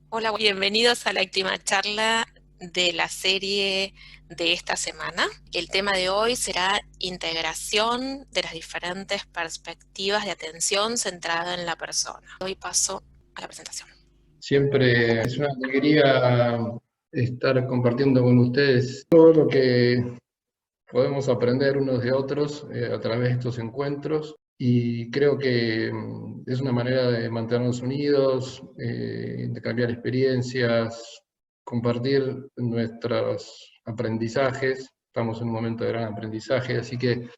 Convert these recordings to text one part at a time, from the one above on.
Hola, bienvenidos a la última charla de la serie de esta semana. El tema de hoy será integración de las diferentes perspectivas de atención centrada en la persona. Hoy paso a la presentación. Siempre es una alegría estar compartiendo con ustedes todo lo que podemos aprender unos de otros a través de estos encuentros y creo que es una manera de mantenernos unidos, de cambiar experiencias, compartir nuestros aprendizajes. Estamos en un momento de gran aprendizaje, así que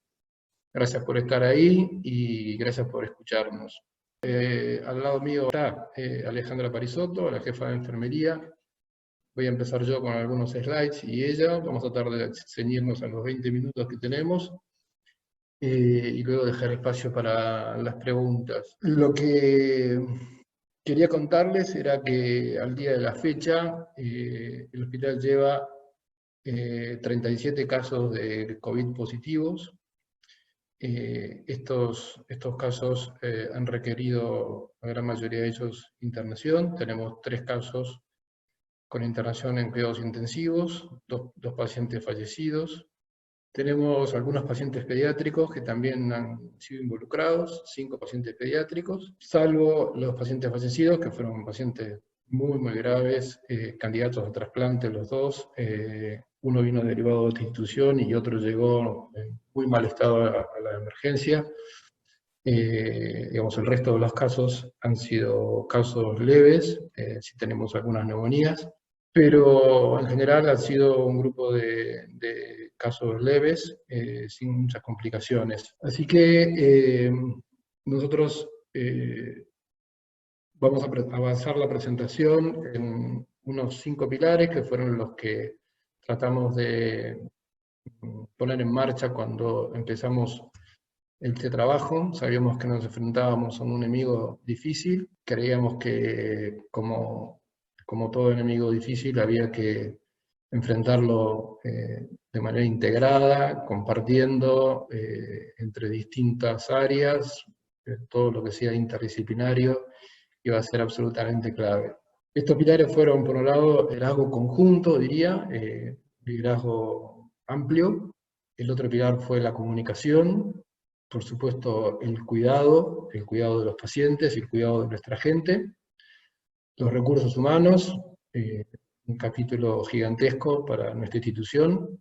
gracias por estar ahí y gracias por escucharnos. Al lado mío está Alejandra Parisotto, la jefa de enfermería. Voy a empezar yo con algunos slides y ella. Vamos a tratar de ceñirnos a los 20 minutos que tenemos y luego dejar espacio para las preguntas. Lo que quería contarles era que al día de la fecha el hospital lleva 37 casos de COVID positivos. Estos casos han requerido, la gran mayoría de ellos, internación. Tenemos 3 casos con internación en cuidados intensivos, dos pacientes fallecidos. Tenemos algunos pacientes pediátricos que también han sido involucrados, 5 pacientes pediátricos, salvo los pacientes fallecidos, que fueron pacientes muy graves, candidatos a trasplante los dos. Uno vino derivado de otra institución y otro llegó en muy mal estado a la emergencia. Digamos, el resto de los casos han sido casos leves, sí tenemos algunas neumonías, pero en general ha sido un grupo de casos leves, sin muchas complicaciones. Así que nosotros vamos a avanzar la presentación en unos 5 pilares que fueron los que tratamos de poner en marcha cuando empezamos este trabajo. Sabíamos que nos enfrentábamos a un enemigo difícil, creíamos que como todo enemigo difícil había que enfrentarlo de manera integrada, compartiendo entre distintas áreas, todo lo que sea interdisciplinario iba a ser absolutamente clave. Estos pilares fueron, por un lado, liderazgo conjunto, diría, liderazgo amplio. El otro pilar fue la comunicación, por supuesto el cuidado de los pacientes y el cuidado de nuestra gente. Los recursos humanos, un capítulo gigantesco para nuestra institución.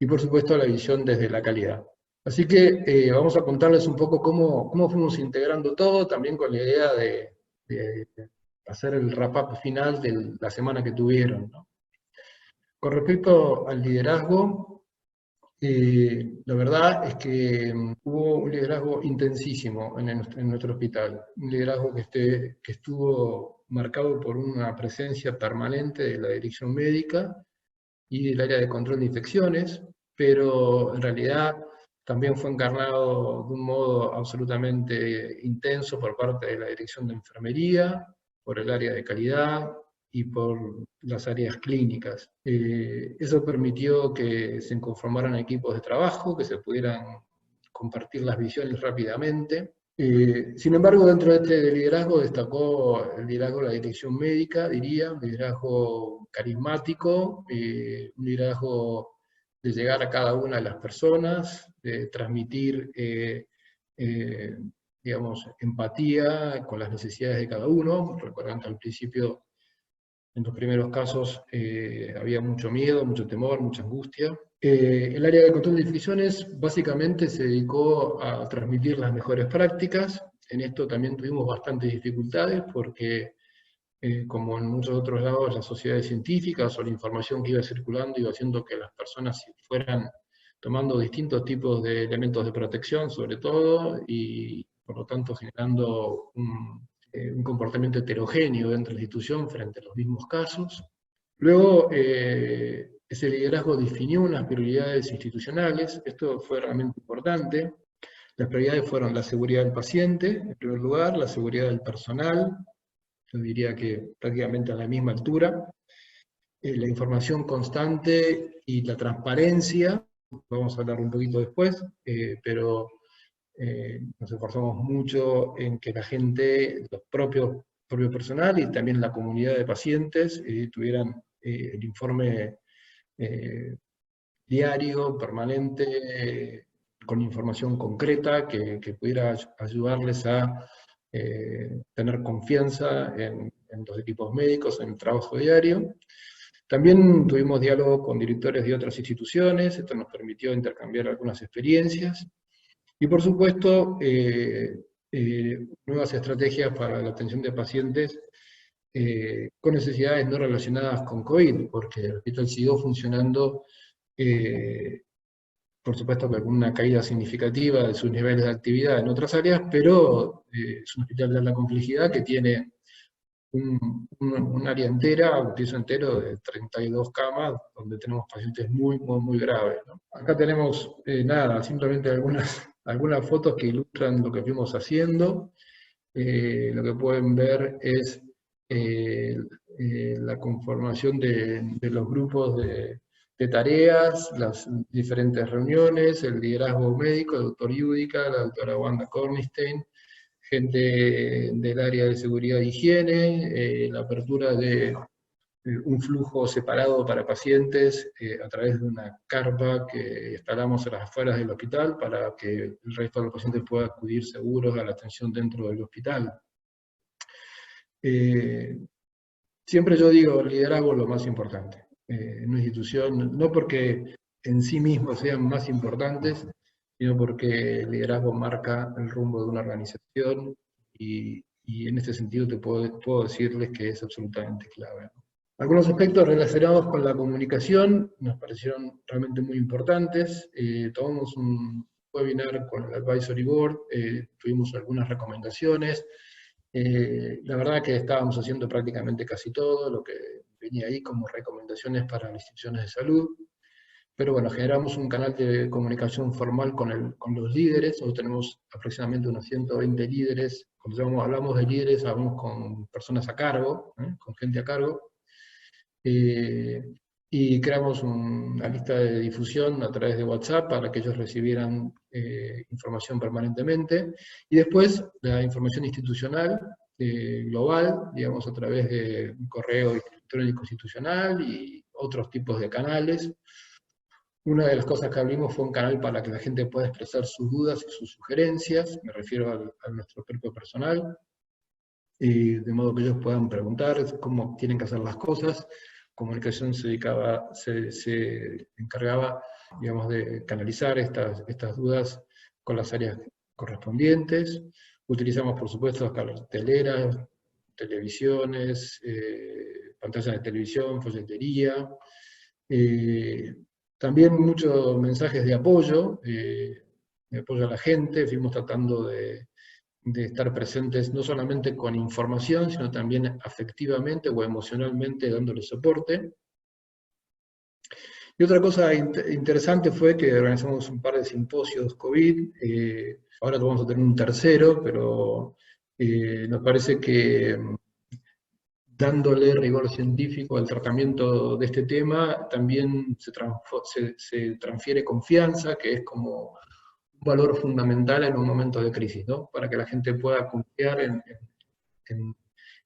Y por supuesto la visión desde la calidad. Así que vamos a contarles un poco cómo fuimos integrando todo, también con la idea de hacer el wrap-up final de la semana que tuvieron, ¿no? Con respecto al liderazgo, la verdad es que hubo un liderazgo intensísimo en nuestro hospital, un liderazgo que estuvo marcado por una presencia permanente de la dirección médica y del área de control de infecciones, pero en realidad también fue encarnado de un modo absolutamente intenso por parte de la dirección de enfermería, por el área de calidad y por las áreas clínicas. Eso permitió que se conformaran equipos de trabajo, que se pudieran compartir las visiones rápidamente. Sin embargo, dentro de este liderazgo destacó el liderazgo de la dirección médica, diría, un liderazgo carismático, un liderazgo de llegar a cada una de las personas, de transmitir, digamos, empatía con las necesidades de cada uno. Recuerdan que al principio, en los primeros casos, había mucho miedo, mucho temor, mucha angustia. El área de control de infecciones básicamente se dedicó a transmitir las mejores prácticas. En esto también tuvimos bastantes dificultades porque, como en muchos otros lados, las sociedades científicas o la información que iba circulando iba haciendo que las personas fueran tomando distintos tipos de elementos de protección, sobre todo, y por lo tanto generando un comportamiento heterogéneo dentro de la institución frente a los mismos casos. Luego, ese liderazgo definió unas prioridades institucionales. Esto fue realmente importante. Las prioridades fueron la seguridad del paciente, en primer lugar, la seguridad del personal, yo diría que prácticamente a la misma altura, la información constante y la transparencia, vamos a hablar un poquito después, pero nos esforzamos mucho en que la gente, los propios propio personal y también la comunidad de pacientes tuvieran el informe diario, permanente, con información concreta que pudiera ayudarles a tener confianza en los equipos médicos, en el trabajo diario. También tuvimos diálogo con directores de otras instituciones, esto nos permitió intercambiar algunas experiencias. Y por supuesto, nuevas estrategias para la atención de pacientes con necesidades no relacionadas con COVID, porque el hospital siguió funcionando, por supuesto con una caída significativa de sus niveles de actividad en otras áreas, pero es un hospital de alta complejidad que tiene un área entera, un piso entero de 32 camas, donde tenemos pacientes muy, muy, muy graves, ¿no? Acá tenemos, nada, simplemente algunas fotos que ilustran lo que fuimos haciendo. Lo que pueden ver es la conformación de los grupos de tareas, las diferentes reuniones, el liderazgo médico, el doctor Yudica, la doctora Wanda Cornistein, gente del área de seguridad e higiene, la apertura de un flujo separado para pacientes a través de una carpa que instalamos a las afueras del hospital para que el resto de los pacientes pueda acudir seguros a la atención dentro del hospital. Siempre yo digo, liderazgo es lo más importante. En una institución, no porque en sí mismos sean más importantes, sino porque el liderazgo marca el rumbo de una organización y en este sentido puedo decirles que es absolutamente clave, ¿no? Algunos aspectos relacionados con la comunicación nos parecieron realmente muy importantes. Tomamos un webinar con el Advisory Board, tuvimos algunas recomendaciones. La verdad que estábamos haciendo prácticamente casi todo lo que venía ahí como recomendaciones para las instituciones de salud. Pero bueno, generamos un canal de comunicación formal con los líderes. Nosotros tenemos aproximadamente unos 120 líderes. Cuando hablamos de líderes, hablamos con personas a cargo, con gente a cargo. Y creamos una lista de difusión a través de WhatsApp para que ellos recibieran información permanentemente. Y después la información institucional, global, digamos, a través de un correo electrónico institucional y otros tipos de canales. Una de las cosas que abrimos fue un canal para que la gente pueda expresar sus dudas y sus sugerencias, me refiero a nuestro propio personal, de modo que ellos puedan preguntar cómo tienen que hacer las cosas. Comunicación se encargaba, digamos, de canalizar estas dudas con las áreas correspondientes. Utilizamos, por supuesto, las carteleras, televisiones, pantallas de televisión, folletería, también muchos mensajes de apoyo a la gente. Fuimos tratando de estar presentes no solamente con información, sino también afectivamente o emocionalmente dándole soporte. Y otra cosa interesante fue que organizamos un par de simposios COVID, ahora vamos a tener un tercero, pero nos parece que dándole rigor científico al tratamiento de este tema, también se transfiere confianza, que es como un valor fundamental en un momento de crisis, ¿no? Para que la gente pueda confiar en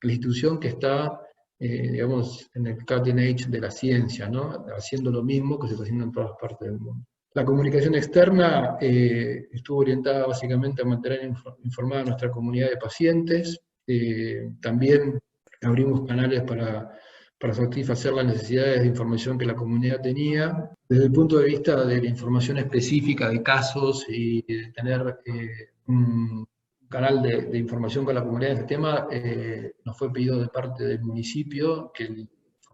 la institución que está, digamos, en el cutting edge de la ciencia, ¿no? Haciendo lo mismo que se está haciendo en todas partes del mundo. La comunicación externa estuvo orientada básicamente a mantener informada a nuestra comunidad de pacientes. También abrimos canales para satisfacer las necesidades de información que la comunidad tenía. Desde el punto de vista de la información específica de casos y de tener un canal de información con la comunidad de este tema, nos fue pedido de parte del municipio que la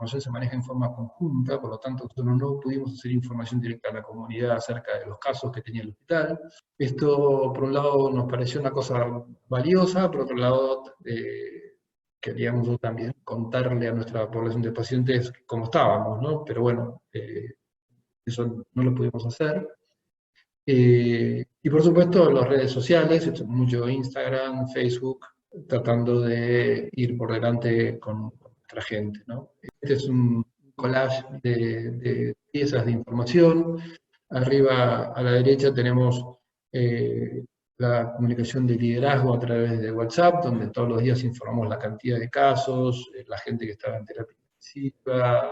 información se maneja en forma conjunta, por lo tanto nosotros no pudimos hacer información directa a la comunidad acerca de los casos que tenía el hospital. Esto, por un lado, nos pareció una cosa valiosa, por otro lado, queríamos también contarle a nuestra población de pacientes cómo estábamos, ¿no? Pero bueno, eso no lo pudimos hacer. Y por supuesto las redes sociales, mucho Instagram, Facebook, tratando de ir por delante con nuestra gente, ¿no? Este es un collage de piezas de información. Arriba a la derecha tenemos la comunicación de liderazgo a través de WhatsApp, donde todos los días informamos la cantidad de casos, la gente que estaba en terapia intensiva,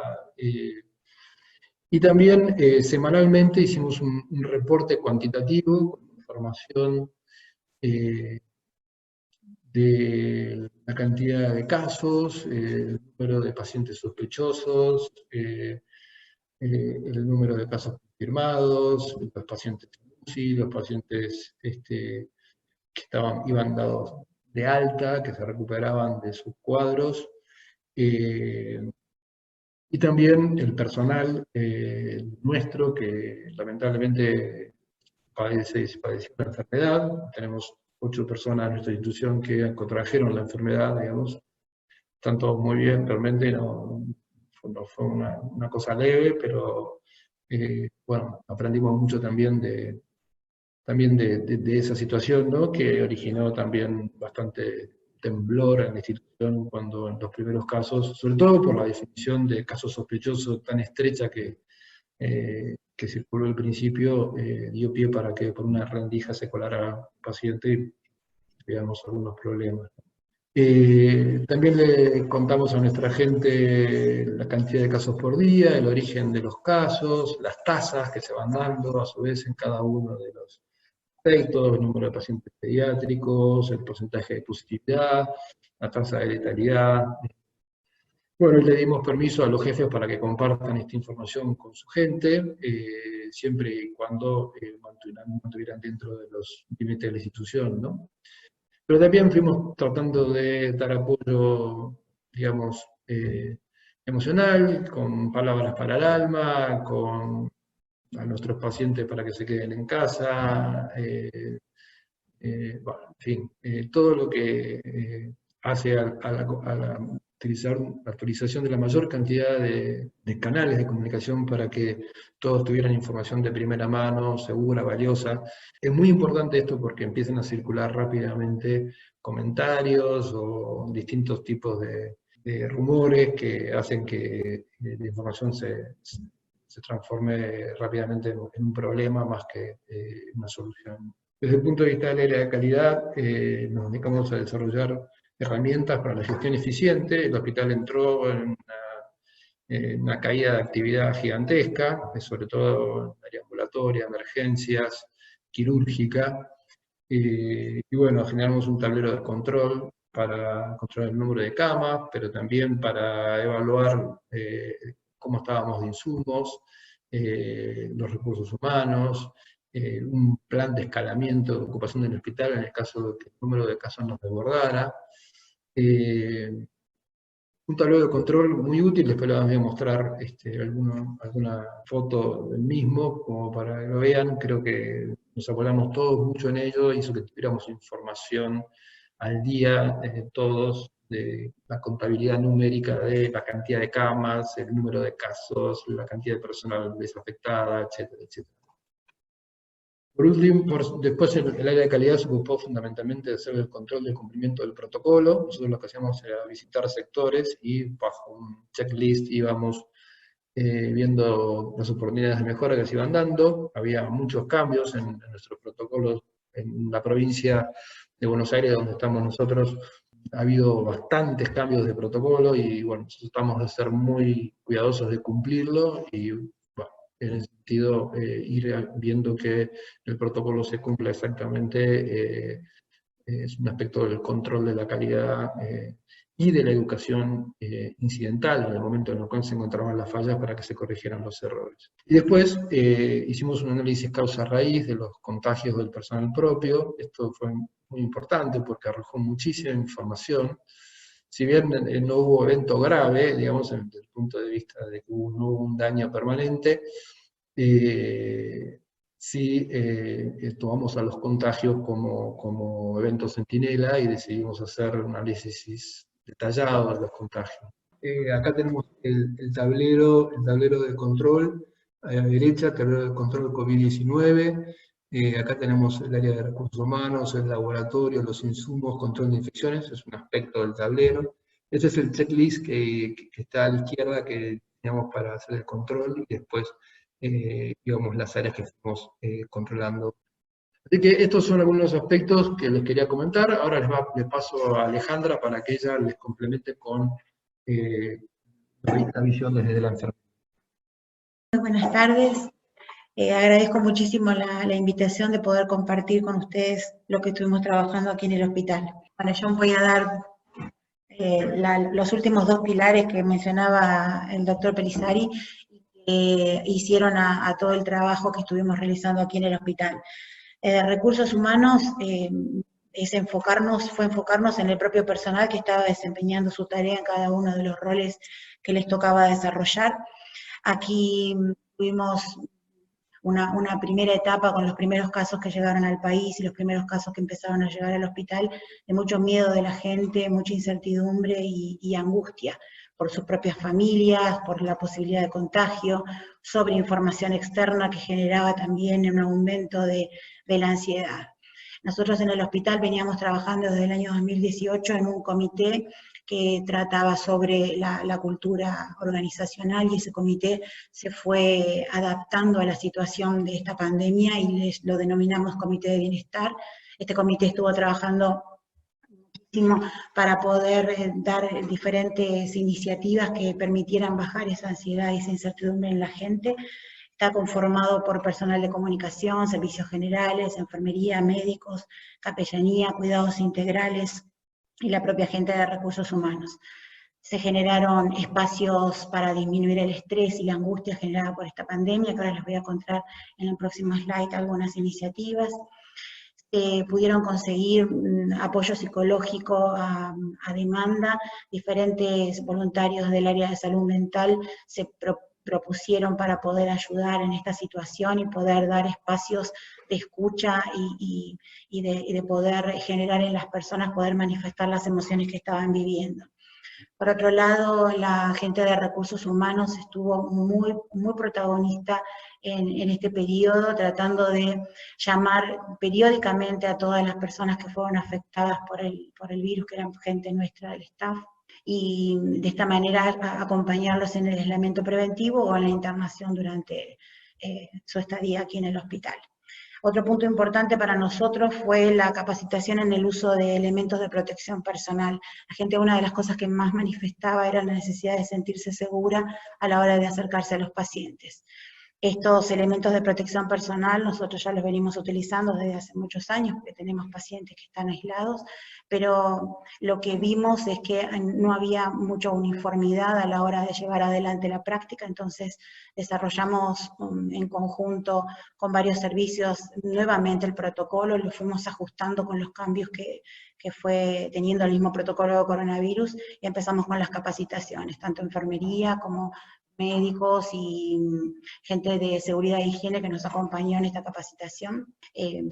y también semanalmente hicimos un reporte cuantitativo con información de la cantidad de casos, el número de pacientes sospechosos, el número de casos confirmados, los pacientes UCI, los pacientes que iban dados de alta, que se recuperaban de sus cuadros, y también el personal nuestro, que lamentablemente padeció la enfermedad. Tenemos 8 personas en nuestra institución que contrajeron la enfermedad, digamos. Están todos muy bien, realmente no fue una cosa leve, pero bueno, aprendimos mucho también de esa situación, ¿no? Que originó también bastante temblor en la institución cuando en los primeros casos, sobre todo por la definición de casos sospechosos tan estrecha que circuló al principio, dio pie para que por una rendija se colara un paciente y veamos algunos problemas. También le contamos a nuestra gente la cantidad de casos por día, el origen de los casos, las tasas que se van dando a su vez en cada uno de los aspectos, el número de pacientes pediátricos, el porcentaje de positividad, la tasa de letalidad. Bueno, y le dimos permiso a los jefes para que compartan esta información con su gente, siempre y cuando mantuvieran dentro de los límites de la institución, ¿no? Pero también fuimos tratando de dar apoyo, digamos, emocional, con palabras para el alma, con a nuestros pacientes para que se queden en casa, bueno, en fin, todo lo que hace a la utilización de la mayor cantidad de canales de comunicación para que todos tuvieran información de primera mano, segura, valiosa. Es muy importante esto porque empiezan a circular rápidamente comentarios o distintos tipos de rumores que hacen que la información se transforme rápidamente en un problema más que una solución. Desde el punto de vista del área de calidad, nos dedicamos a desarrollar herramientas para la gestión eficiente. El hospital entró en una caída de actividad gigantesca, sobre todo en área ambulatoria, emergencias, quirúrgica. Y bueno, generamos un tablero de control para controlar el número de camas, pero también para evaluar cómo estábamos de insumos, los recursos humanos, un plan de escalamiento de ocupación del hospital en el caso de que el número de casos nos desbordara. Un tablero de control muy útil, después les voy a mostrar alguna foto del mismo, como para que lo vean. Creo que nos apoyamos todos mucho en ello, hizo que tuviéramos información al día, todos, de la contabilidad numérica de la cantidad de camas, el número de casos, la cantidad de personal desafectada, etcétera, etcétera. Por último, después el área de calidad se ocupó fundamentalmente de hacer el control del cumplimiento del protocolo. Nosotros lo que hacíamos era visitar sectores y bajo un checklist íbamos viendo las oportunidades de mejora que se iban dando. Había muchos cambios en nuestros protocolos en la provincia de Buenos Aires, donde estamos nosotros. Ha habido bastantes cambios de protocolo y bueno, nosotros tratamos de ser muy cuidadosos de cumplirlo y bueno, en ese sentido ir viendo que el protocolo se cumpla exactamente. Es un aspecto del control de la calidad y de la educación incidental en el momento en el cual se encontraban las fallas para que se corrigieran los errores. Y después hicimos un análisis causa-raíz de los contagios del personal propio. Esto fue muy importante porque arrojó muchísima información. Si bien no hubo evento grave, digamos, desde el punto de vista de que no hubo un daño permanente, sí tomamos a los contagios como evento centinela y decidimos hacer un análisis detallado de los contagios. Acá tenemos el tablero de control, a la derecha, tablero de control COVID-19, acá tenemos el área de recursos humanos, el laboratorio, los insumos, control de infecciones, es un aspecto del tablero. Este es el checklist que está a la izquierda que teníamos para hacer el control y después digamos, las áreas que fuimos controlando Así que estos son algunos aspectos que les quería comentar. Ahora les paso a Alejandra para que ella les complemente con la visión desde la enfermería. Muy buenas tardes. Agradezco muchísimo la invitación de poder compartir con ustedes lo que estuvimos trabajando aquí en el hospital. Bueno, yo voy a dar los últimos dos pilares que mencionaba el doctor Pellizzari, que hicieron a todo el trabajo que estuvimos realizando aquí en el hospital. Recursos humanos fue enfocarnos en el propio personal que estaba desempeñando su tarea en cada uno de los roles que les tocaba desarrollar. Aquí tuvimos una primera etapa con los primeros casos que llegaron al país y los primeros casos que empezaron a llegar al hospital, de mucho miedo de la gente, mucha incertidumbre y angustia por sus propias familias, por la posibilidad de contagio, sobre información externa que generaba también un aumento de la ansiedad. Nosotros en el hospital veníamos trabajando desde el año 2018 en un comité que trataba sobre la cultura organizacional, y ese comité se fue adaptando a la situación de esta pandemia y lo denominamos Comité de Bienestar. Este comité estuvo trabajando muchísimo para poder dar diferentes iniciativas que permitieran bajar esa ansiedad y esa incertidumbre en la gente. Está conformado por personal de comunicación, servicios generales, enfermería, médicos, capellanía, cuidados integrales y la propia gente de recursos humanos. Se generaron espacios para disminuir el estrés y la angustia generada por esta pandemia, que ahora les voy a contar en el próximo slide algunas iniciativas. Pudieron conseguir apoyo psicológico a demanda. Diferentes voluntarios del área de salud mental se propusieron para poder ayudar en esta situación y poder dar espacios de escucha y de poder generar en las personas, poder manifestar las emociones que estaban viviendo. Por otro lado, la gente de recursos humanos estuvo muy protagonista en este periodo, tratando de llamar periódicamente a todas las personas que fueron afectadas por el virus, que eran gente nuestra del staff, y de esta manera acompañarlos en el aislamiento preventivo o en la internación durante su estadía aquí en el hospital. Otro punto importante para nosotros fue la capacitación en el uso de elementos de protección personal. La gente, una de las cosas que más manifestaba era la necesidad de sentirse segura a la hora de acercarse a los pacientes. Estos elementos de protección personal nosotros ya los venimos utilizando desde hace muchos años, porque tenemos pacientes que están aislados, pero lo que vimos es que no había mucha uniformidad a la hora de llevar adelante la práctica, entonces desarrollamos en conjunto con varios servicios nuevamente el protocolo, lo fuimos ajustando con los cambios que fue teniendo el mismo protocolo de coronavirus, y empezamos con las capacitaciones, tanto enfermería como médicos y gente de seguridad e higiene que nos acompañó en esta capacitación,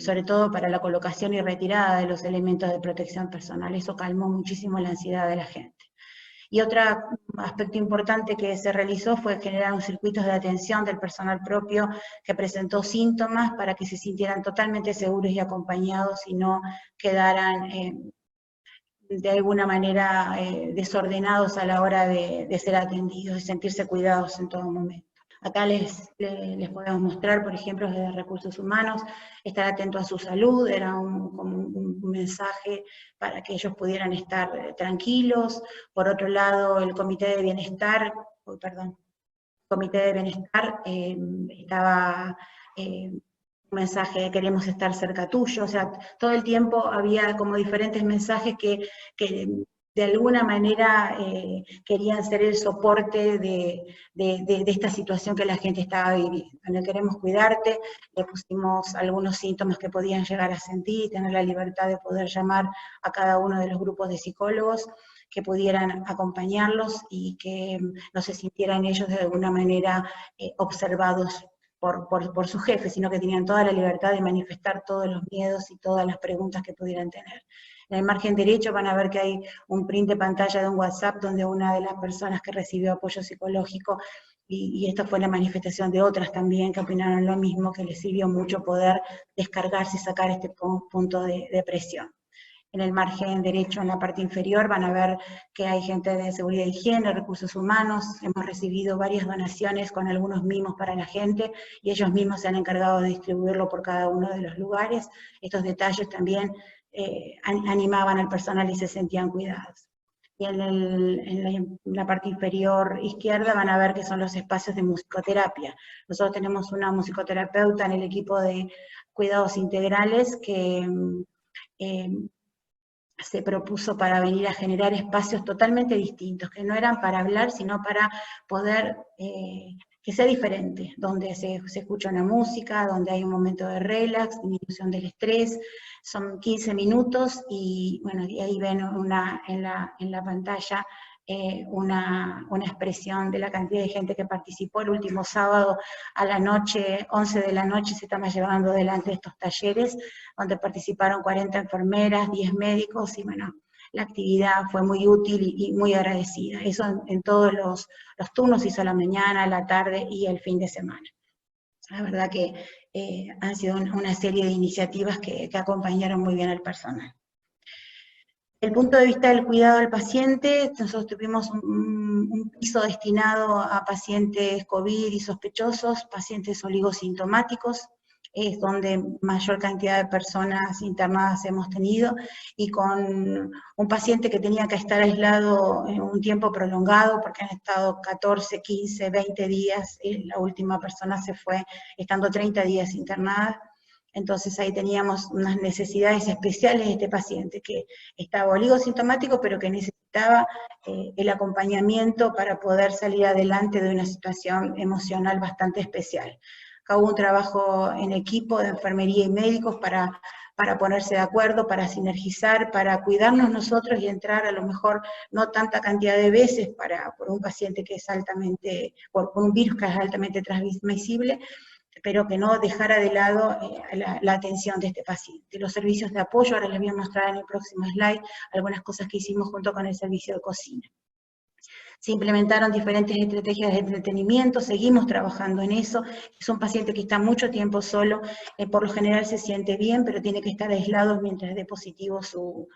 sobre todo para la colocación y retirada de los elementos de protección personal. Eso calmó muchísimo la ansiedad de la gente. Y otro aspecto importante que se realizó fue generar un circuito de atención del personal propio que presentó síntomas para que se sintieran totalmente seguros y acompañados y no quedaran de alguna manera desordenados a la hora de ser atendidos, de sentirse cuidados en todo momento. Acá les podemos mostrar, por ejemplo, desde recursos humanos, estar atento a su salud, era como un mensaje para que ellos pudieran estar tranquilos. Por otro lado, el Comité de Bienestar, estaba un mensaje de queremos estar cerca tuyo, o sea, todo el tiempo había como diferentes mensajes que de alguna manera querían ser el soporte de esta situación que la gente estaba viviendo. En el queremos cuidarte, le pusimos algunos síntomas que podían llegar a sentir y tener la libertad de poder llamar a cada uno de los grupos de psicólogos que pudieran acompañarlos y que no se sintieran ellos de alguna manera observados por su jefe, sino que tenían toda la libertad de manifestar todos los miedos y todas las preguntas que pudieran tener. En el margen derecho van a ver que hay un print de pantalla de un WhatsApp donde una de las personas que recibió apoyo psicológico, y esta fue la manifestación de otras también que opinaron lo mismo, que les sirvió mucho poder descargarse y sacar este punto de presión. en el margen derecho, en la parte inferior, van a ver que hay gente de seguridad e higiene, recursos humanos. Hemos recibido varias donaciones con algunos mimos para la gente, y ellos mismos se han encargado de distribuirlo por cada uno de los lugares. Estos detalles también animaban al personal y se sentían cuidados. Y en la parte inferior izquierda van a ver que son los espacios de musicoterapia. Nosotros tenemos una musicoterapeuta en el equipo de cuidados integrales que se propuso para venir a generar espacios totalmente distintos, que no eran para hablar, sino para poder que sea diferente, donde se escucha una música, donde hay un momento de relax, disminución del estrés. Son 15 minutos y bueno, y ahí ven en la pantalla una expresión de la cantidad de gente que participó. El último sábado a la noche, 11 de la noche, se estamos llevando adelante estos talleres, donde participaron 40 enfermeras, 10 médicos, y bueno, la actividad fue muy útil y muy agradecida. Eso en todos los turnos, hizo la mañana, la tarde y el fin de semana. La verdad que han sido una serie de iniciativas que acompañaron muy bien al personal. Desde el punto de vista del cuidado del paciente, nosotros tuvimos un piso destinado a pacientes COVID y sospechosos, pacientes oligosintomáticos, es donde mayor cantidad de personas internadas hemos tenido, y con un paciente que tenía que estar aislado en un tiempo prolongado, porque han estado 14, 15, 20 días, y la última persona se fue estando 30 días internada. Entonces ahí teníamos unas necesidades especiales de este paciente, que estaba oligosintomático, pero que necesitaba el acompañamiento para poder salir adelante de una situación emocional bastante especial. Acá hubo un trabajo en equipo de enfermería y médicos para ponerse de acuerdo, para sinergizar, para cuidarnos nosotros y entrar a lo mejor no tanta cantidad de veces por un paciente que es altamente, por un virus que es altamente transmisible, pero que no dejara de lado la atención de este paciente. Los servicios de apoyo, ahora les voy a mostrar en el próximo slide algunas cosas que hicimos junto con el servicio de cocina. Se implementaron diferentes estrategias de entretenimiento, seguimos trabajando en eso. Es un paciente que está mucho tiempo solo, por lo general se siente bien, pero tiene que estar aislado mientras dé positivo su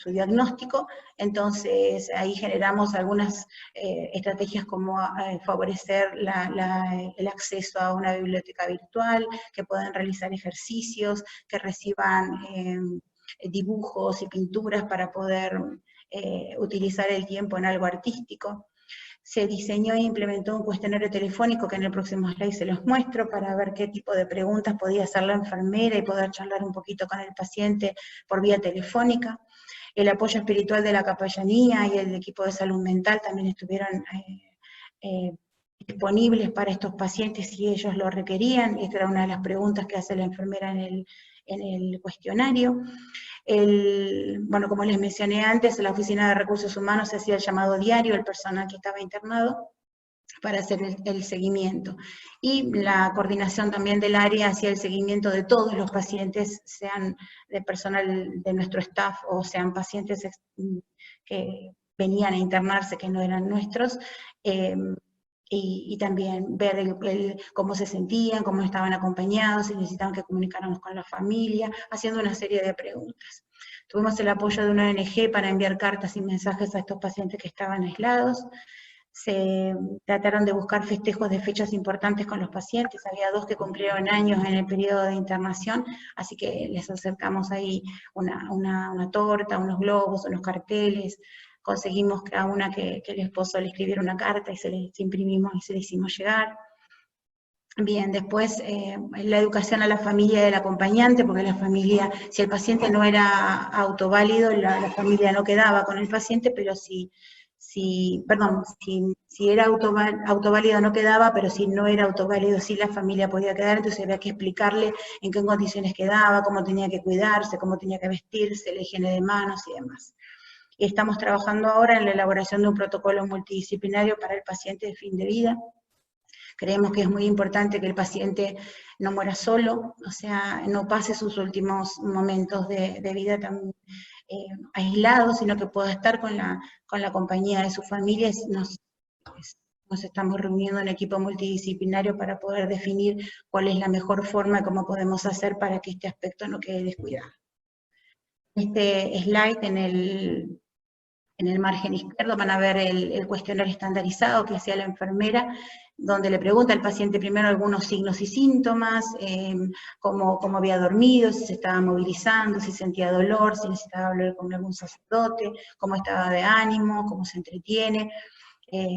diagnóstico. Entonces ahí generamos algunas estrategias como favorecer el acceso a una biblioteca virtual, que puedan realizar ejercicios, que reciban dibujos y pinturas para poder utilizar el tiempo en algo artístico. Se diseñó e implementó un cuestionario telefónico, que en el próximo slide se los muestro, para ver qué tipo de preguntas podía hacer la enfermera y poder charlar un poquito con el paciente por vía telefónica. El apoyo espiritual de la capellanía y el equipo de salud mental también estuvieron disponibles para estos pacientes si ellos lo requerían. Esta era una de las preguntas que hace la enfermera en el cuestionario. Bueno, como les mencioné antes, en la Oficina de Recursos Humanos se hacía el llamado diario al personal que estaba internado para hacer el seguimiento. Y la coordinación también del área hacía el seguimiento de todos los pacientes, sean de personal de nuestro staff o sean pacientes que venían a internarse que no eran nuestros, y también ver cómo se sentían, cómo estaban acompañados, si necesitaban que comunicáramos con la familia, haciendo una serie de preguntas. Tuvimos el apoyo de una ONG para enviar cartas y mensajes a estos pacientes que estaban aislados. Se trataron de buscar festejos de fechas importantes con los pacientes. Había 2 que cumplieron años en el periodo de internación, así que les acercamos ahí una torta, unos globos, unos carteles. Conseguimos a una que el esposo le escribiera una carta y se les imprimimos y se le hicimos llegar. Bien, después la educación a la familia del acompañante, porque la familia, si el paciente no era autoválido, la familia no quedaba con el paciente, pero si era autoválido no quedaba, pero si no era autoválido sí la familia podía quedar. Entonces había que explicarle en qué condiciones quedaba, cómo tenía que cuidarse, cómo tenía que vestirse, la higiene de manos y demás. Y estamos trabajando ahora en la elaboración de un protocolo multidisciplinario para el paciente de fin de vida. Creemos que es muy importante que el paciente no muera solo, o sea, no pase sus últimos momentos de vida tan aislado, sino que pueda estar con la compañía de su familia. Nos estamos reuniendo en equipo multidisciplinario para poder definir cuál es la mejor forma, cómo podemos hacer para que este aspecto no quede descuidado. Este slide en el margen izquierdo van a ver el cuestionario estandarizado que hacía la enfermera, donde le pregunta al paciente primero algunos signos y síntomas, cómo había dormido, si se estaba movilizando, si sentía dolor, si necesitaba hablar con algún sacerdote, cómo estaba de ánimo, cómo se entretiene,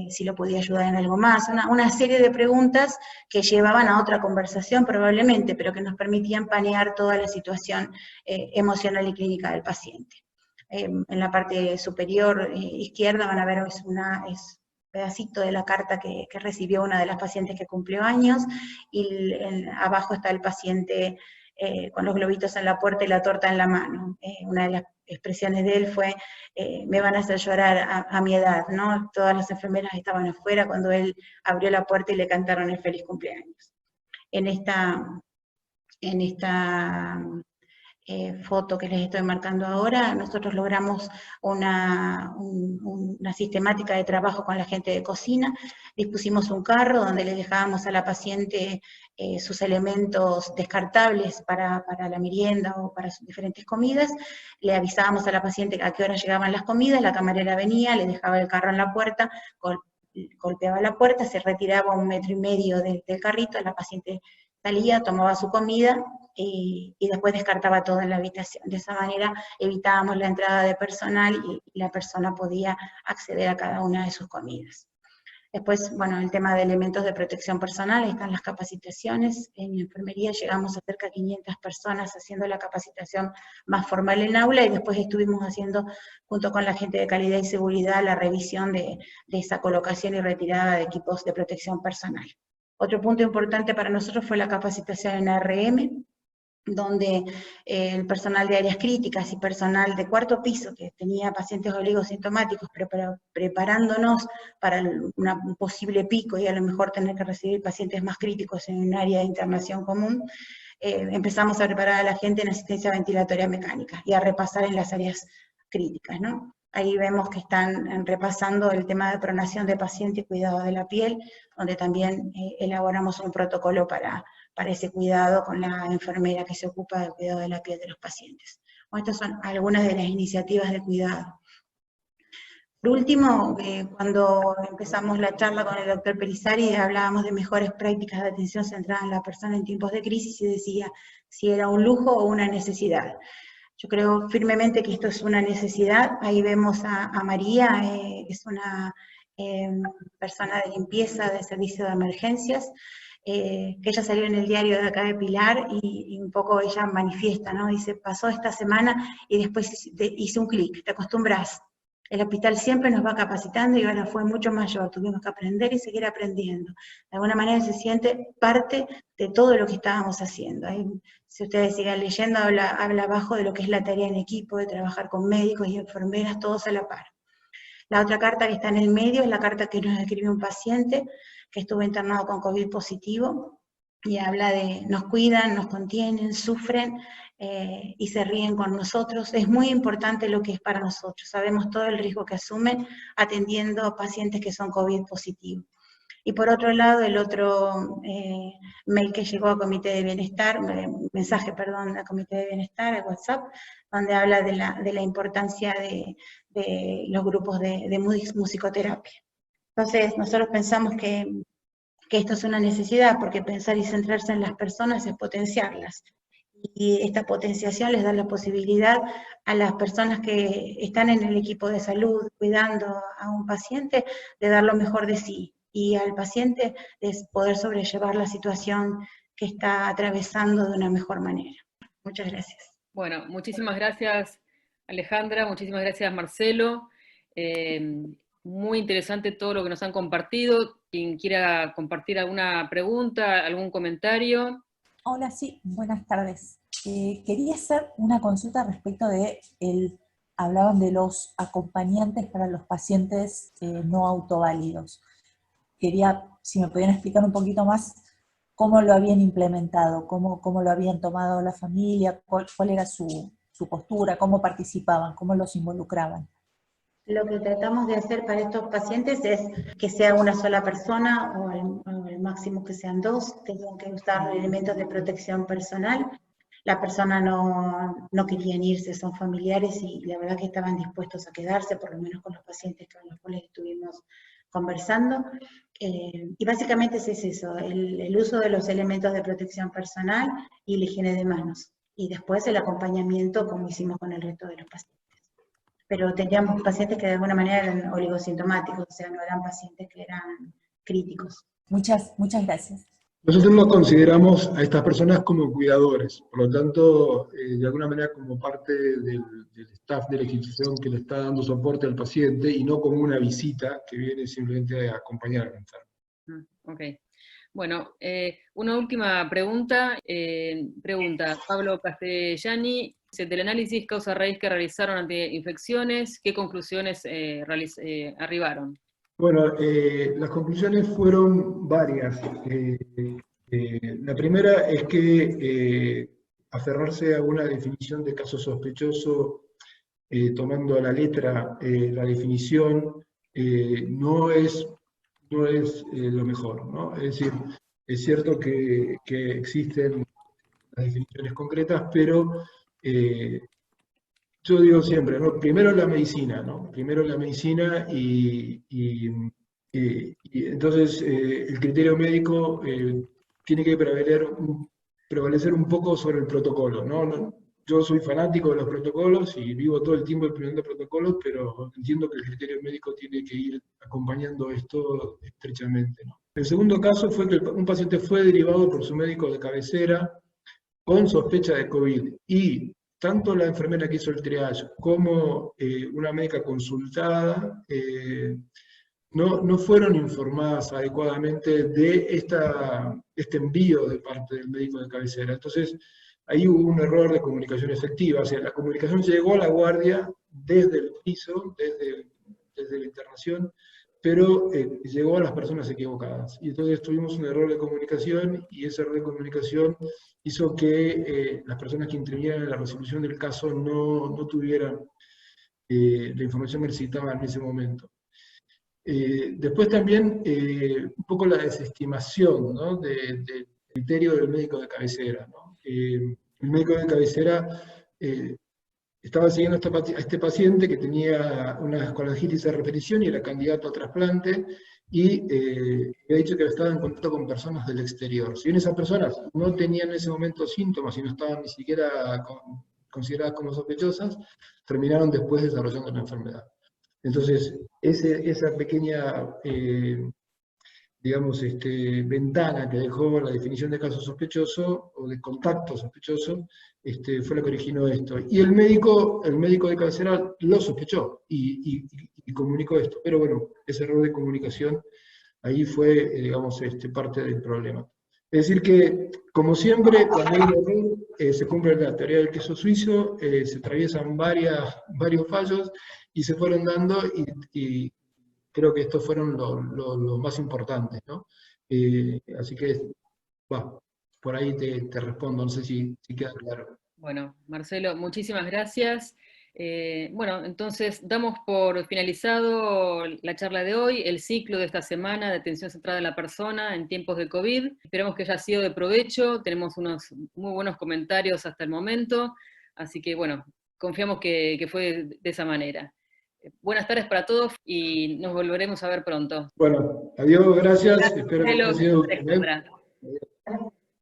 si lo podía ayudar en algo más, una serie de preguntas que llevaban a otra conversación probablemente, pero que nos permitían panear toda la situación emocional y clínica del paciente. En la parte superior izquierda van a ver es un pedacito de la carta que recibió una de las pacientes que cumplió años, y abajo está el paciente con los globitos en la puerta y la torta en la mano. Una de las expresiones de él fue, me van a hacer llorar a mi edad, ¿no? Todas las enfermeras estaban afuera cuando él abrió la puerta y le cantaron el feliz cumpleaños. En esta foto que les estoy marcando ahora, nosotros logramos una sistemática de trabajo con la gente de cocina, dispusimos un carro donde le dejábamos a la paciente sus elementos descartables para la merienda o para sus diferentes comidas, le avisábamos a la paciente a qué hora llegaban las comidas, la camarera venía, le dejaba el carro en la puerta, golpeaba la puerta, se retiraba 1,5 metros del carrito, la paciente salía, tomaba su comida, y después descartaba todo en la habitación. De esa manera evitábamos la entrada de personal y la persona podía acceder a cada una de sus comidas. Después, bueno, el tema de elementos de protección personal, están las capacitaciones. En enfermería llegamos a cerca de 500 personas haciendo la capacitación más formal en aula, y después estuvimos haciendo, junto con la gente de calidad y seguridad, la revisión de esa colocación y retirada de equipos de protección personal. Otro punto importante para nosotros fue la capacitación en ARM, donde el personal de áreas críticas y personal de cuarto piso, que tenía pacientes oligosintomáticos, pero preparándonos para un posible pico y a lo mejor tener que recibir pacientes más críticos en un área de internación común, empezamos a preparar a la gente en asistencia ventilatoria mecánica y a repasar en las áreas críticas, ¿no? Ahí vemos que están repasando el tema de pronación de paciente y cuidado de la piel, donde también elaboramos un protocolo para ese cuidado con la enfermera que se ocupa del cuidado de la piel de los pacientes. Bueno, estas son algunas de las iniciativas de cuidado. Por último, cuando empezamos la charla con el doctor Pelizari, hablábamos de mejores prácticas de atención centrada en la persona en tiempos de crisis, y decía si era un lujo o una necesidad. Yo creo firmemente que esto es una necesidad. Ahí vemos a María, que es una persona de limpieza de servicio de emergencias, que ella salió en el diario de acá de Pilar, y un poco ella manifiesta, ¿no? Dice, pasó esta semana y después hice un clic, te acostumbras. El hospital siempre nos va capacitando y ahora fue mucho mayor, tuvimos que aprender y seguir aprendiendo. De alguna manera se siente parte de todo lo que estábamos haciendo. Ahí, si ustedes siguen leyendo, habla abajo de lo que es la tarea en equipo, de trabajar con médicos y enfermeras, todos a la par. La otra carta que está en el medio es la carta que nos escribió un paciente que estuvo internado con COVID positivo, y habla de nos cuidan, nos contienen, sufren y se ríen con nosotros. Es muy importante lo que es para nosotros. Sabemos todo el riesgo que asumen atendiendo a pacientes que son COVID positivos. Y por otro lado, el otro mail que llegó a Comité de Bienestar, mensaje, perdón, a Comité de Bienestar, a WhatsApp, donde habla de la importancia de los grupos de musicoterapia. Entonces, nosotros pensamos que esto es una necesidad, porque pensar y centrarse en las personas es potenciarlas. Y esta potenciación les da la posibilidad a las personas que están en el equipo de salud cuidando a un paciente de dar lo mejor de sí, y al paciente de poder sobrellevar la situación que está atravesando de una mejor manera. Muchas gracias. Bueno, muchísimas gracias Alejandra, muchísimas gracias Marcelo. Muy interesante todo lo que nos han compartido. Quien quiera compartir alguna pregunta, algún comentario. Hola, sí, buenas tardes. Quería hacer una consulta respecto de hablaban de los acompañantes para los pacientes no autoválidos. Quería, si me podían explicar un poquito más cómo lo habían implementado, cómo lo habían tomado la familia, cuál era su postura, cómo participaban, cómo los involucraban. Lo que tratamos de hacer para estos pacientes es que sea una sola persona, o al máximo que sean dos, tengan que usar elementos de protección personal. la persona no querían irse, son familiares y la verdad que estaban dispuestos a quedarse, por lo menos con los pacientes con los cuales estuvimos conversando. Y básicamente es eso, el uso de los elementos de protección personal y la higiene de manos. Y después el acompañamiento como hicimos con el resto de los pacientes. Pero teníamos pacientes que de alguna manera eran oligosintomáticos, o sea, no eran pacientes que eran críticos. Muchas gracias. Nosotros no consideramos a estas personas como cuidadores, por lo tanto, de alguna manera como parte del staff de la institución que le está dando soporte al paciente y no como una visita que viene simplemente a acompañar al enfermo. Ok. Bueno, una última pregunta. Pregunta Pablo Castellani, del análisis causa-raíz que realizaron ante infecciones, ¿qué conclusiones arribaron? Bueno, las conclusiones fueron varias. La primera es que aferrarse a una definición de caso sospechoso, tomando a la letra la definición, no es lo mejor, ¿no? Es decir, es cierto que existen las definiciones concretas, pero yo digo siempre, ¿no? Primero la medicina, ¿no? Primero la medicina y entonces el criterio médico tiene que prevalecer un poco sobre el protocolo, ¿no? Yo soy fanático de los protocolos y vivo todo el tiempo implementando protocolos, pero entiendo que el criterio médico tiene que ir acompañando esto estrechamente, ¿no? El segundo caso fue que un paciente fue derivado por su médico de cabecera con sospecha de COVID y tanto la enfermera que hizo el triage como una médica consultada no fueron informadas adecuadamente de este envío de parte del médico de cabecera. Entonces, ahí hubo un error de comunicación efectiva, o sea, la comunicación llegó a la guardia desde el piso, desde la internación, pero llegó a las personas equivocadas. Y entonces tuvimos un error de comunicación, y ese error de comunicación hizo que las personas que intervinieran en la resolución del caso no tuvieran la información que necesitaban en ese momento. Después también un poco la desestimación, ¿no? del criterio del médico de cabecera, ¿no? El médico de cabecera estaba siguiendo a este paciente que tenía una colangitis de repetición y era candidato a trasplante, y ha dicho que estaba en contacto con personas del exterior. Si bien esas personas no tenían en ese momento síntomas y no estaban ni siquiera consideradas como sospechosas, terminaron después desarrollando la enfermedad. Entonces, esa pequeña, digamos, ventana que dejó la definición de caso sospechoso o de contacto sospechoso, fue la que originó esto. Y el médico de cabecera lo sospechó y comunicó esto. Pero bueno, ese error de comunicación ahí fue, digamos, parte del problema. Es decir que, como siempre, cuando hay un error, se cumple la teoría del queso suizo, se atraviesan varios fallos y se fueron dando, y creo que estos fueron los más importantes, ¿no? Así que, por ahí te respondo, no sé si queda claro. Bueno, Marcelo, muchísimas gracias. Bueno, entonces damos por finalizado la charla de hoy, el ciclo de esta semana de atención centrada en la persona en tiempos de COVID. Esperamos que haya sido de provecho, tenemos unos muy buenos comentarios hasta el momento, así que bueno, confiamos que fue de esa manera. Buenas tardes para todos y nos volveremos a ver pronto. Bueno, adiós, gracias. Espero que haya sido Alejandra.